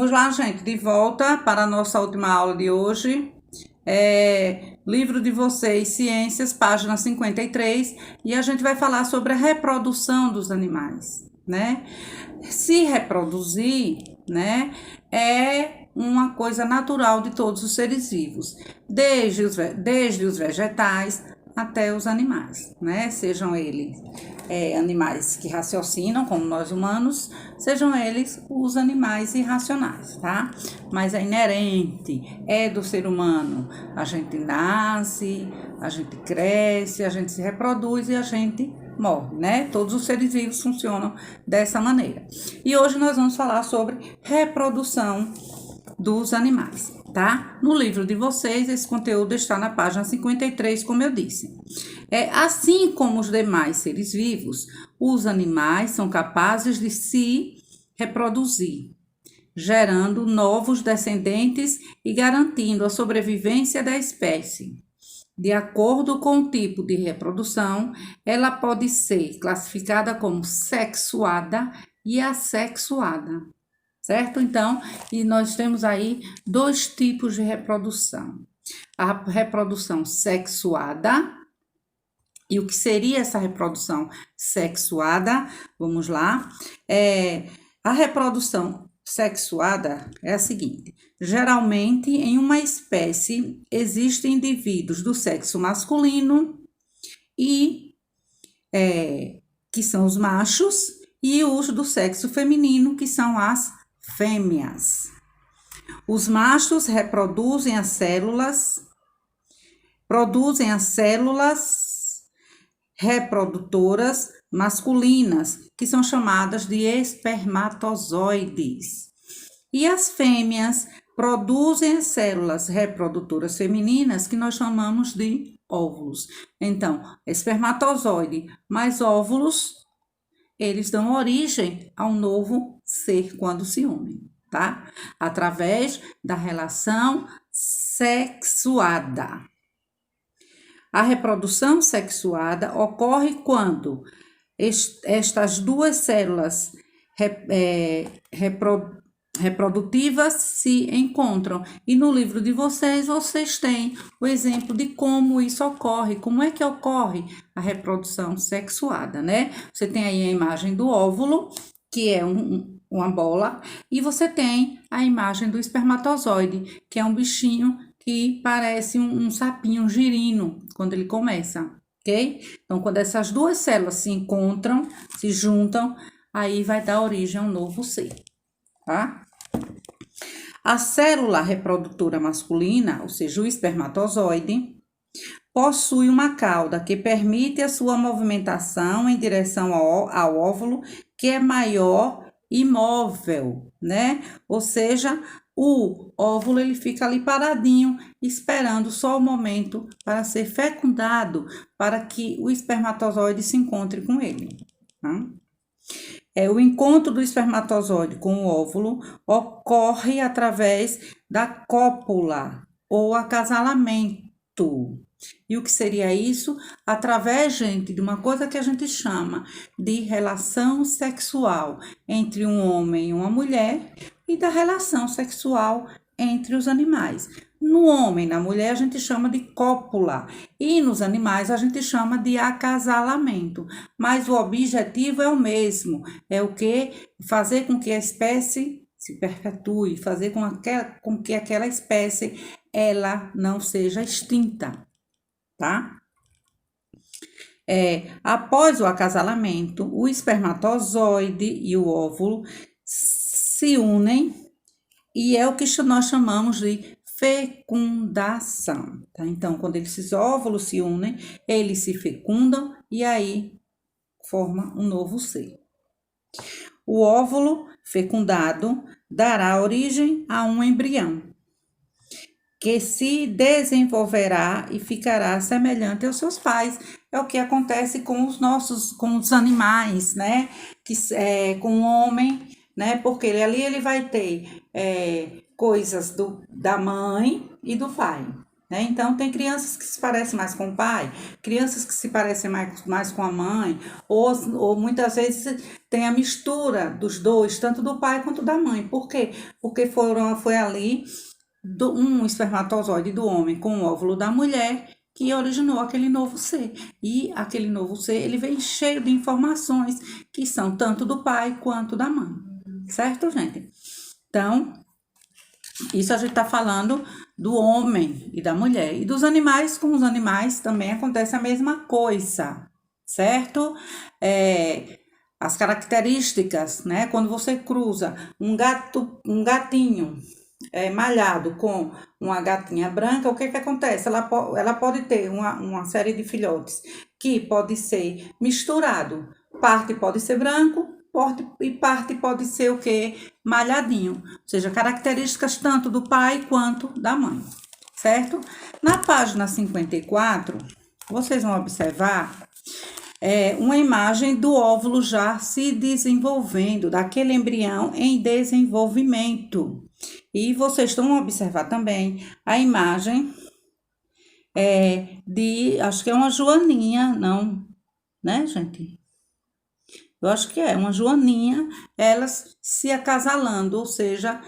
Vamos lá, gente, de volta para a nossa última aula de hoje. Livro de vocês, Ciências, página 53, e a gente vai falar sobre a reprodução dos animais, né? Se reproduzir, né, é uma coisa natural de todos os seres vivos, desde os vegetais até os animais, né? Sejam eles animais que raciocinam, como nós humanos, sejam eles os animais irracionais, tá? Mas é inerente, é do ser humano. A gente nasce, a gente cresce, a gente se reproduz e a gente morre, né? Todos os seres vivos funcionam dessa maneira. E hoje nós vamos falar sobre reprodução dos animais, tá? No livro de vocês, esse conteúdo está na página 53, como eu disse. Assim como os demais seres vivos, os animais são capazes de se reproduzir, gerando novos descendentes e garantindo a sobrevivência da espécie. De acordo com o tipo de reprodução, ela pode ser classificada como sexuada e assexuada. Certo? Então, e nós temos aí dois tipos de reprodução. A reprodução sexuada. E o que seria essa reprodução sexuada? Vamos lá. A reprodução sexuada é a seguinte: geralmente, em uma espécie, existem indivíduos do sexo masculino e que são os machos, e os do sexo feminino, que são as fêmeas. Os machos produzem as células reprodutoras masculinas, que são chamadas de espermatozoides. E as fêmeas produzem as células reprodutoras femininas, que nós chamamos de óvulos. Então, espermatozoide mais óvulos, eles dão origem a um novo ser quando se unem, tá? Através da relação sexuada. A reprodução sexuada ocorre quando estas duas células reprodutivas se encontram. E no livro de vocês têm o exemplo de como isso ocorre, como é que ocorre a reprodução sexuada, né? Você tem aí a imagem do óvulo, que é uma bola, e você tem a imagem do espermatozoide, que é um bichinho que parece um sapinho, um girino, quando ele começa, ok? Então, quando essas duas células se encontram, se juntam, aí vai dar origem a um novo ser, tá? A célula reprodutora masculina, ou seja, o espermatozoide, possui uma cauda que permite a sua movimentação em direção ao óvulo, que é maior e móvel, né? Ou seja, o óvulo ele fica ali paradinho, esperando só o momento para ser fecundado, para que o espermatozoide se encontre com ele, tá? O encontro do espermatozoide com o óvulo ocorre através da cópula ou acasalamento. E o que seria isso? Através, gente, de uma coisa que a gente chama de relação sexual entre um homem e uma mulher, e da relação sexual entre os animais. No homem e na mulher a gente chama de cópula, e nos animais a gente chama de acasalamento. Mas o objetivo é o mesmo, é o que? Fazer com que a espécie se perpetue, fazer com que aquela espécie ela não seja extinta, tá? Após o acasalamento, o espermatozoide e o óvulo se unem, e é o que nós chamamos de fecundação, tá? Então, quando esses óvulos se unem, eles se fecundam e aí forma um novo ser. O óvulo fecundado dará origem a um embrião, que se desenvolverá e ficará semelhante aos seus pais. É o que acontece com os animais, né? Com o homem, né? Porque ele vai ter coisas da mãe e do pai, né? Então, tem crianças que se parecem mais com o pai, crianças que se parecem mais com a mãe, ou muitas vezes tem a mistura dos dois, tanto do pai quanto da mãe. Por quê? Porque foi ali um espermatozoide do homem com o óvulo da mulher que originou aquele novo ser. E aquele novo ser, ele vem cheio de informações que são tanto do pai quanto da mãe. Certo, gente? Então, isso a gente está falando do homem e da mulher. E dos animais, com os animais também acontece a mesma coisa, certo? As características, né? Quando você cruza um gatinho malhado com uma gatinha branca, o que acontece? Ela pode ter uma série de filhotes que pode ser misturado. Parte pode ser branco, e parte pode ser o quê? Malhadinho. Ou seja, características tanto do pai quanto da mãe, certo? Na página 54, vocês vão observar uma imagem do óvulo já se desenvolvendo, daquele embrião em desenvolvimento. E vocês vão observar também a imagem acho que é uma joaninha, não, né, gente? Eu acho que é uma joaninha, elas se acasalando, ou seja,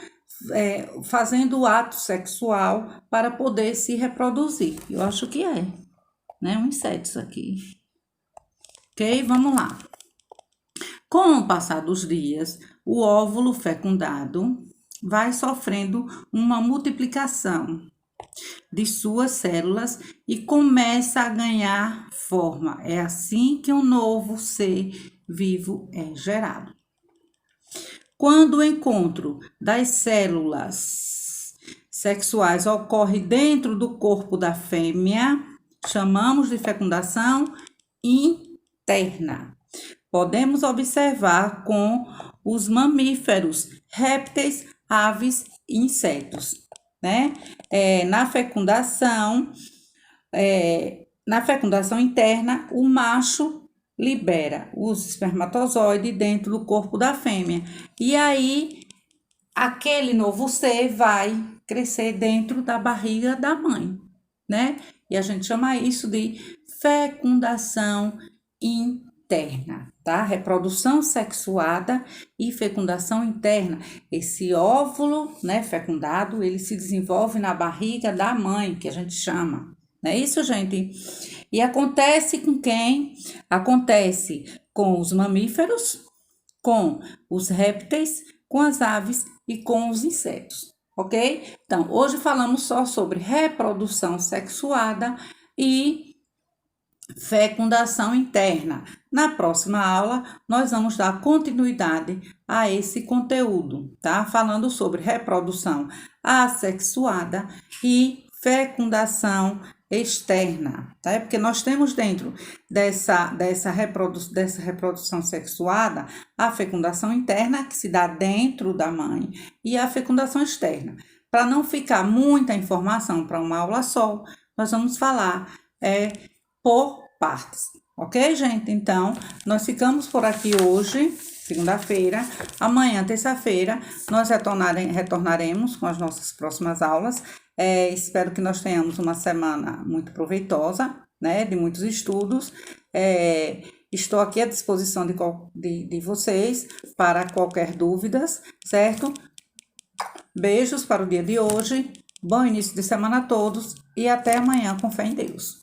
fazendo o ato sexual para poder se reproduzir. Eu acho que é, né? Um inseto isso aqui. Ok? Vamos lá. Com o passar dos dias, o óvulo fecundado vai sofrendo uma multiplicação de suas células e começa a ganhar forma. É assim que um novo ser vivo é gerado. Quando o encontro das células sexuais ocorre dentro do corpo da fêmea, chamamos de fecundação interna. Podemos observar com os mamíferos, répteis, aves e insetos, né? Na fecundação interna, o macho libera os espermatozoides dentro do corpo da fêmea. E aí, aquele novo ser vai crescer dentro da barriga da mãe, né? E a gente chama isso de fecundação interna, tá? Reprodução sexuada e fecundação interna. Esse óvulo, né, fecundado, ele se desenvolve na barriga da mãe, que a gente chama. Não é isso, gente? E acontece com quem? Acontece com os mamíferos, com os répteis, com as aves e com os insetos, ok? Então, hoje falamos só sobre reprodução sexuada e fecundação interna. Na próxima aula, nós vamos dar continuidade a esse conteúdo, tá? Falando sobre reprodução assexuada e fecundação externa, tá? Porque nós temos dentro dessa reprodução sexuada a fecundação interna, que se dá dentro da mãe, e a fecundação externa. Para não ficar muita informação para uma aula só, nós vamos falar por partes, ok, gente? Então, nós ficamos por aqui hoje, segunda-feira. Amanhã, terça-feira, nós retornaremos com as nossas próximas aulas. Espero que nós tenhamos uma semana muito proveitosa, né? De muitos estudos. Estou aqui à disposição de vocês para qualquer dúvidas, certo? Beijos para o dia de hoje. Bom início de semana a todos e até amanhã, com fé em Deus.